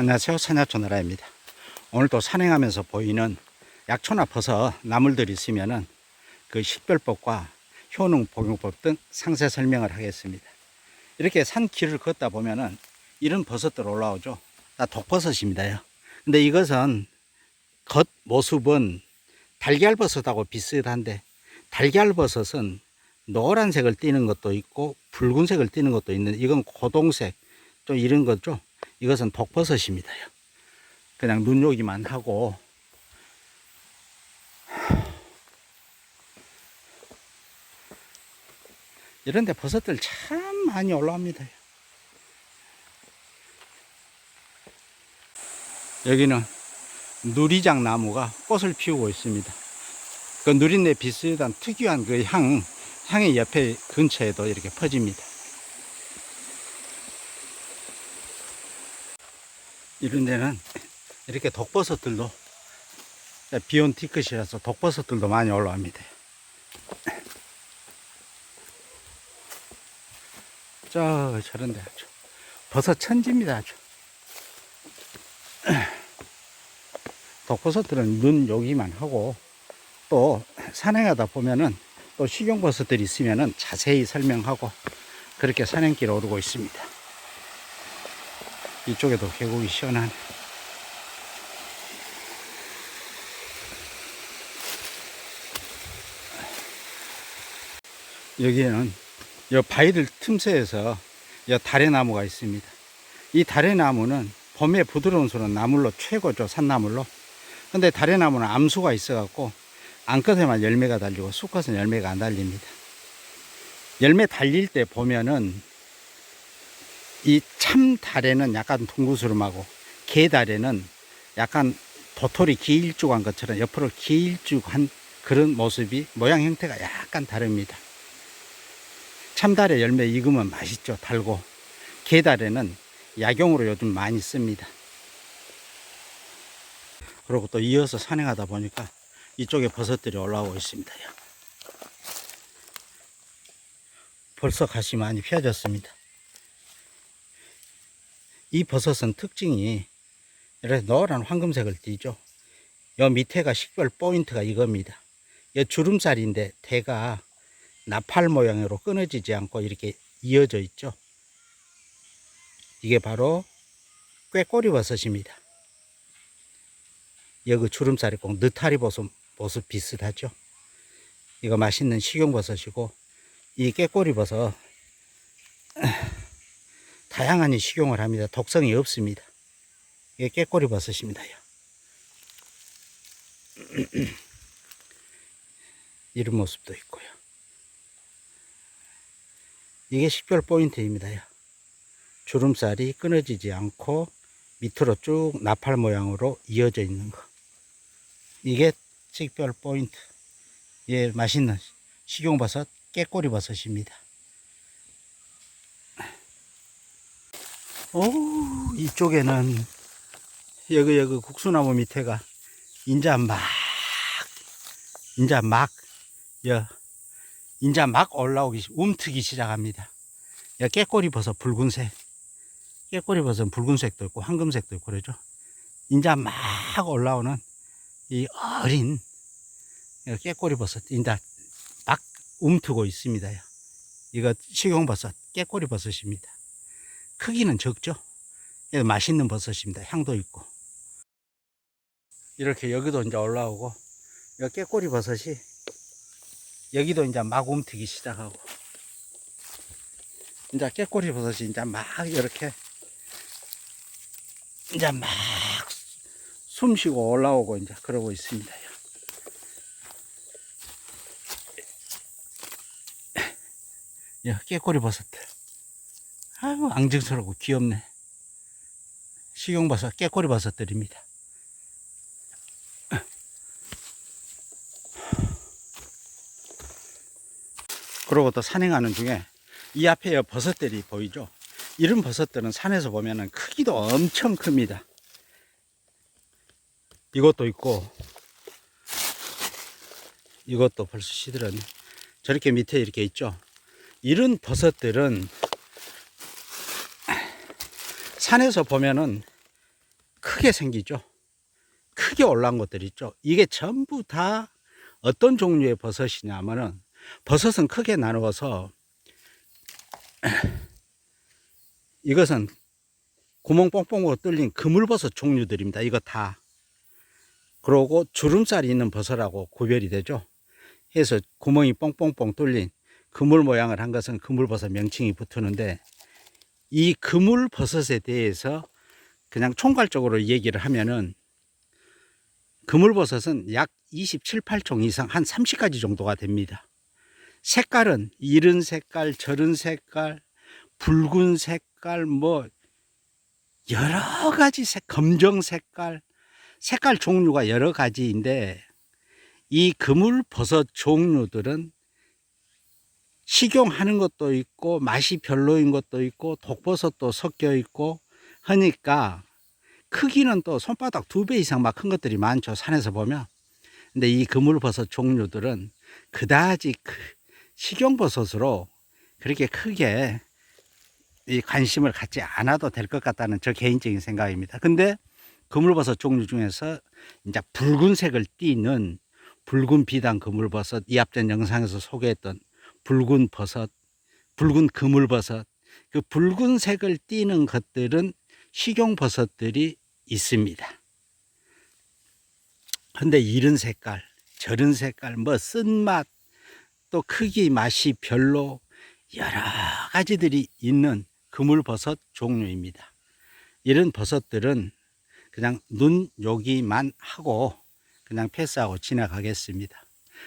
안녕하세요. 산야초나라입니다. 오늘 또 산행하면서 보이는 약초나 버섯, 나물들이 있으면은 그 식별법과 효능 복용법 등 상세 설명을 하겠습니다. 이렇게 산길을 걷다 보면은 이런 버섯들 올라오죠. 다 독버섯입니다요. 근데 이것은 겉 모습은 달걀버섯하고 비슷한데, 달걀버섯은 노란색을 띠는 것도 있고 붉은색을 띠는 것도 있는데, 이건 고동색 또 이런 거죠. 이것은 독버섯입니다요. 그냥 눈요기만 하고, 이런데 버섯들 참 많이 올라옵니다. 여기는 누리장 나무가 꽃을 피우고 있습니다. 그 누린내 비슷한 특유한 그 향이 옆에 근처에도 이렇게 퍼집니다. 이런 데는 이렇게 독버섯들도, 비온 티컷이라서 독버섯들도 많이 올라옵니다. 저런데 아주 버섯 천지입니다. 아주 독버섯들은 눈 요기만 하고, 또 산행하다 보면은 또 식용버섯들이 있으면은 자세히 설명하고 그렇게 산행길 오르고 있습니다. 이쪽에도 계곡이 시원하네. 여기에는 이 바위들 틈새에서 이 다래나무가 있습니다. 이 다래나무는 봄에 부드러운 수는 나물로 최고죠. 산나물로. 근데 다래나무는 암수가 있어 갖고 암컷에만 열매가 달리고 수컷은 열매가 안 달립니다. 열매 달릴 때 보면은 이 참다래는 약간 둥그스름하고, 개다래는 약간 도토리 길쭉한 것처럼 옆으로 길쭉한 그런 모습이, 모양 형태가 약간 다릅니다. 참다래 열매 익으면 맛있죠. 달고. 개다래는 약용으로 요즘 많이 씁니다. 그리고 또 이어서 산행하다 보니까 이쪽에 버섯들이 올라오고 있습니다. 벌써 갓이 많이 펴졌습니다. 이 버섯은 특징이 이렇게 노란 황금색을 띠죠. 요 밑에가 식별 포인트가 이겁니다. 이 주름살인데 대가 나팔 모양으로 끊어지지 않고 이렇게 이어져 있죠. 이게 바로 꾀꼬리 버섯입니다. 여기 주름살이 꼭 느타리 버섯 비슷하죠. 이거 맛있는 식용버섯이고, 이 꾀꼬리 버섯 다양한 식용을 합니다. 독성이 없습니다. 이게 꾀꼬리 버섯입니다. 이런 모습도 있고요. 이게 식별 포인트입니다. 주름살이 끊어지지 않고 밑으로 쭉 나팔 모양으로 이어져 있는 거. 이게 식별 포인트. 예, 맛있는 식용버섯, 꾀꼬리 버섯입니다. 오, 이쪽에는 여기 국수나무 밑에가 인자 막 올라오기, 움트기 시작합니다. 꾀꼬리 버섯 붉은색. 꾀꼬리 버섯은 붉은색도 있고 황금색도 있고 그러죠. 인자 막 올라오는 이 어린 꾀꼬리 버섯, 인자 막 움트고 있습니다. 이거 식용버섯, 꾀꼬리 버섯입니다. 크기는 적죠. 맛있는 버섯입니다. 향도 있고. 이렇게 여기도 이제 올라오고, 이 꾀꼬리 버섯이 여기도 이제 막 움트기 시작하고, 이제 꾀꼬리 버섯이 이제 막 이렇게 이제 막 숨쉬고 올라오고 이제 그러고 있습니다. 꾀꼬리 버섯들. 아유, 앙증스럽고 귀엽네. 식용버섯, 꾀꼬리 버섯들입니다. 그리고 또 산행하는 중에 이 앞에 버섯들이 보이죠? 이런 버섯들은 산에서 보면은 크기도 엄청 큽니다. 이것도 있고, 이것도 벌써 시들었네. 저렇게 밑에 이렇게 있죠? 이런 버섯들은 산에서 보면은 크게 생기죠. 크게 올라온 것들 있죠. 이게 전부 다 어떤 종류의 버섯이냐면은, 버섯은 크게 나누어서 이것은 구멍 뽕뽕으로 뚫린 그물버섯 종류들입니다. 이거 다. 그러고 주름살이 있는 버섯하고 구별이 되죠. 해서 구멍이 뽕뽕뽕 뚫린 그물 모양을 한 것은 그물버섯 명칭이 붙는데, 이 그물버섯에 대해서 그냥 총괄적으로 얘기를 하면은, 그물버섯은 약 27, 8종 이상 한 30가지 정도가 됩니다. 색깔은 이른 색깔, 저른 색깔, 붉은 색깔, 뭐 여러 가지 검정 색깔, 색깔 종류가 여러 가지인데, 이 그물버섯 종류들은 식용하는 것도 있고 맛이 별로인 것도 있고 독버섯도 섞여 있고 하니까 크기는 또 손바닥 2배 이상 막 큰 것들이 많죠, 산에서 보면. 근데 이 그물버섯 종류들은 그다지 식용버섯으로 그렇게 크게 이 관심을 갖지 않아도 될 것 같다는 저 개인적인 생각입니다. 근데 그물버섯 종류 중에서 이제 붉은색을 띠는 붉은 비단 그물버섯, 이 앞전 영상에서 소개했던 붉은 버섯, 붉은 그물버섯, 그 붉은색을 띠는 것들은 식용버섯들이 있습니다. 근데 이른 색깔, 저른 색깔, 뭐 쓴맛, 또 크기, 맛이 별로 여러 가지들이 있는 그물버섯 종류입니다. 이런 버섯들은 그냥 눈요기만 하고 그냥 패스하고 지나가겠습니다.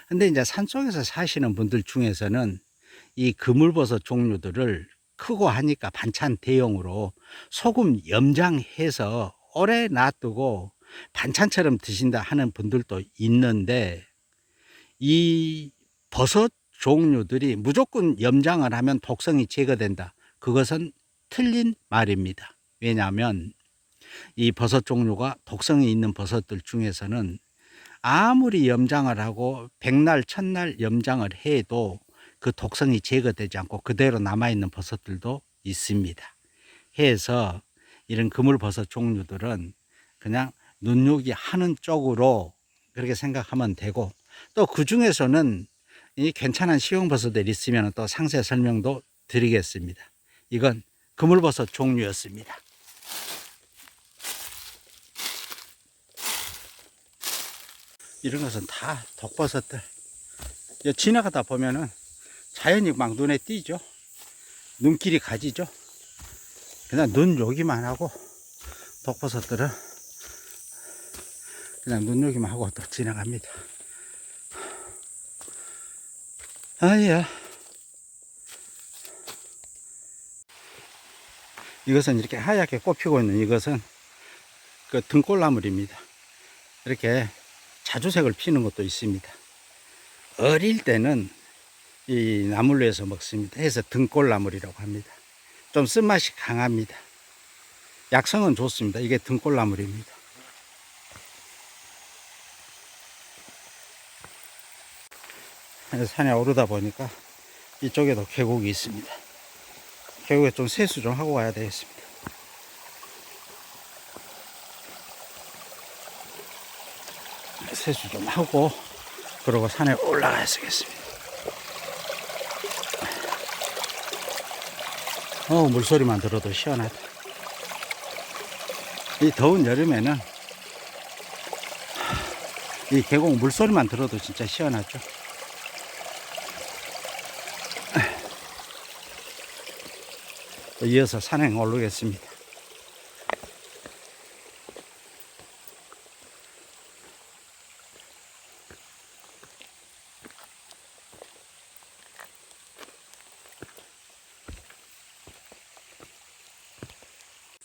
근데 이제 산속에서 사시는 분들 중에서는 이 그물버섯 종류들을 크고 하니까 반찬 대용으로 소금 염장해서 오래 놔두고 반찬처럼 드신다 하는 분들도 있는데, 이 버섯 종류들이 무조건 염장을 하면 독성이 제거된다, 그것은 틀린 말입니다. 왜냐하면 이 버섯 종류가 독성이 있는 버섯들 중에서는 아무리 염장을 하고 백날 천날 염장을 해도 그 독성이 제거되지 않고 그대로 남아있는 버섯들도 있습니다. 해서 이런 그물버섯 종류들은 그냥 눈요기 하는 쪽으로 그렇게 생각하면 되고, 또 그 중에서는 이 괜찮은 식용버섯들이 있으면 또 상세 설명도 드리겠습니다. 이건 그물버섯 종류였습니다. 이런 것은 다 독버섯들. 지나가다 보면은 자연히 막 눈에 띄죠. 눈길이 가지죠. 그냥 눈요기만 하고 독버섯들은 그냥 눈요기만 하고 또 지나갑니다. 아야. 이것은 이렇게 하얗게 꽃피고 있는 이것은 그 등골나물입니다. 이렇게 자주색을 피는 것도 있습니다. 어릴 때는 이 나물로 해서 먹습니다. 해서 등골나물이라고 합니다. 좀 쓴맛이 강합니다. 약성은 좋습니다. 이게 등골나물입니다. 산에 오르다 보니까 이쪽에도 계곡이 있습니다. 계곡에 좀 세수 좀 하고 가야 되겠습니다. 세수 좀 하고 그러고 산에 올라가야겠습니다. 물소리만 들어도 시원하다. 이 더운 여름에는 이 계곡 물소리만 들어도 진짜 시원하죠. 이어서 산행 오르겠습니다.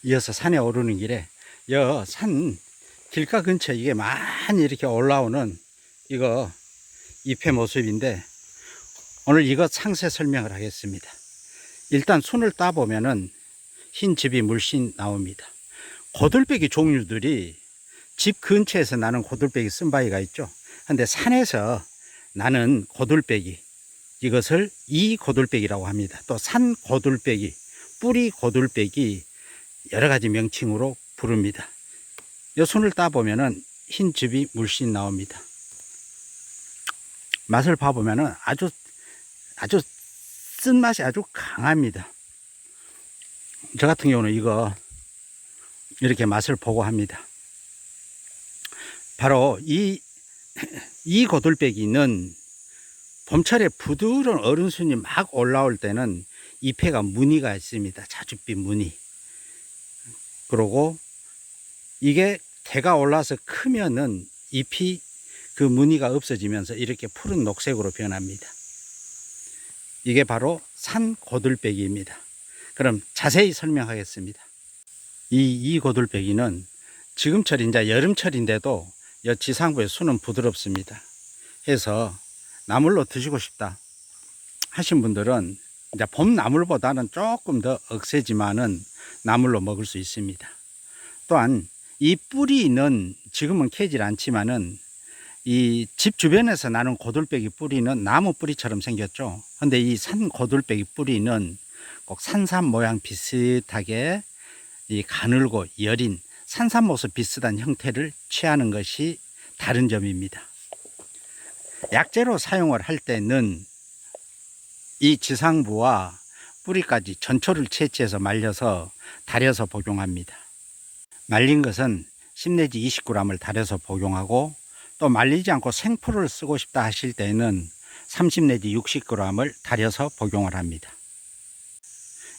이어서 산에 오르는 길에 산 길가 근처에 이게 많이 이렇게 올라오는 이거 잎의 모습인데, 오늘 이거 상세 설명을 하겠습니다. 일단 순을 따보면은 흰즙이 물씬 나옵니다. 고들빼기 종류들이 집 근처에서 나는 고들빼기 쓴바위가 있죠. 근데 산에서 나는 고들빼기, 이것을 이 고들빼기라고 합니다. 또 산 고들빼기, 뿌리 고들빼기, 여러 가지 명칭으로 부릅니다. 이 순을 따보면은 흰즙이 물씬 나옵니다. 맛을 봐보면은 아주 쓴맛이 아주 강합니다. 저 같은 경우는 이거 이렇게 맛을 보고 합니다. 바로 이 고들빼기는 봄철에 부드러운 얼음순이 막 올라올 때는 잎에가 무늬가 있습니다. 자줏빛 무늬. 그리고 이게 대가 올라서 크면은 잎이 그 무늬가 없어지면서 이렇게 푸른 녹색으로 변합니다. 이게 바로 산 고들빼기입니다. 그럼 자세히 설명하겠습니다. 이 고들빼기는 지금철 이제 여름철인데도 지상부의 순은 부드럽습니다. 해서 나물로 드시고 싶다 하신 분들은 이제 봄 나물보다는 조금 더 억세지만은 나물로 먹을 수 있습니다. 또한 이 뿌리는 지금은 캐질 않지만은 이 집 주변에서 나는 고들빼기 뿌리는 나무 뿌리처럼 생겼죠. 근데 이 산 고들빼기 뿌리는 꼭 산삼 모양 비슷하게 이 가늘고 여린 산삼모습 비슷한 형태를 취하는 것이 다른 점입니다. 약재로 사용을 할 때는 이 지상부와 뿌리까지 전초를 채취해서 말려서 달여서 복용합니다. 말린 것은 10 내지 20g을 달여서 복용하고, 또 말리지 않고 생풀을 쓰고 싶다 하실 때는 30 내지 60g을 달여서 복용을 합니다.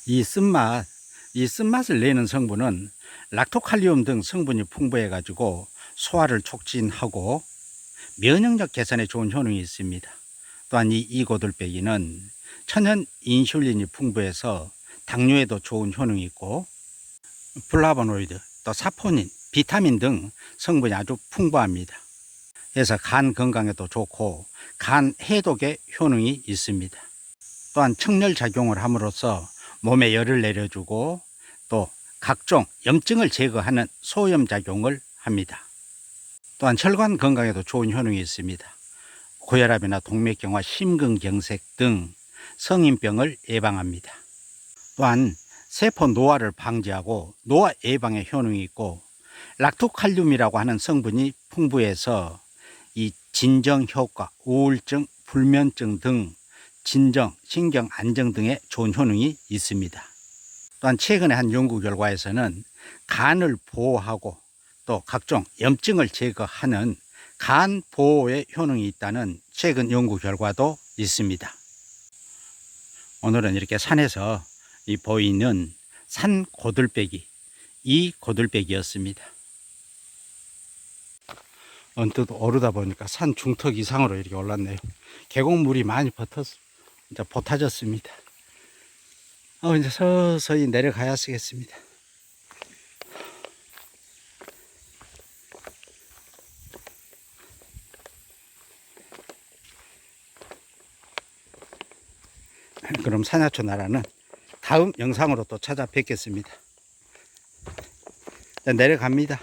이 쓴맛을 내는 성분은 락토칼륨 등 성분이 풍부해 가지고 소화를 촉진하고 면역력 개선에 좋은 효능이 있습니다. 또한 이 고들빼기는 천연 인슐린이 풍부해서 당뇨에도 좋은 효능이 있고, 플라보노이드, 또 사포닌, 비타민 등 성분이 아주 풍부합니다. 그래서 간 건강에도 좋고 간 해독에 효능이 있습니다. 또한 청열 작용을 함으로써 몸에 열을 내려주고 또 각종 염증을 제거하는 소염 작용을 합니다. 또한 혈관 건강에도 좋은 효능이 있습니다. 고혈압이나 동맥경화, 심근경색 등 성인병을 예방합니다. 또한 세포 노화를 방지하고 노화 예방에 효능이 있고, 락토칼륨이라고 하는 성분이 풍부해서 이 진정 효과, 우울증, 불면증 등 진정, 신경 안정 등에 좋은 효능이 있습니다. 또한 최근에 한 연구 결과에서는 간을 보호하고 또 각종 염증을 제거하는 간 보호에 효능이 있다는 최근 연구 결과도 있습니다. 오늘은 이렇게 산에서 보이는 산 고들빼기, 이 고들빼기였습니다. 언뜻 오르다 보니까 산 중턱 이상으로 이렇게 올랐네요. 계곡물이 많이 이제 보타졌습니다. 이제 서서히 내려가야 쓰겠습니다. 그럼 산야초 나라는 다음 영상으로 또 찾아뵙겠습니다. 내려갑니다.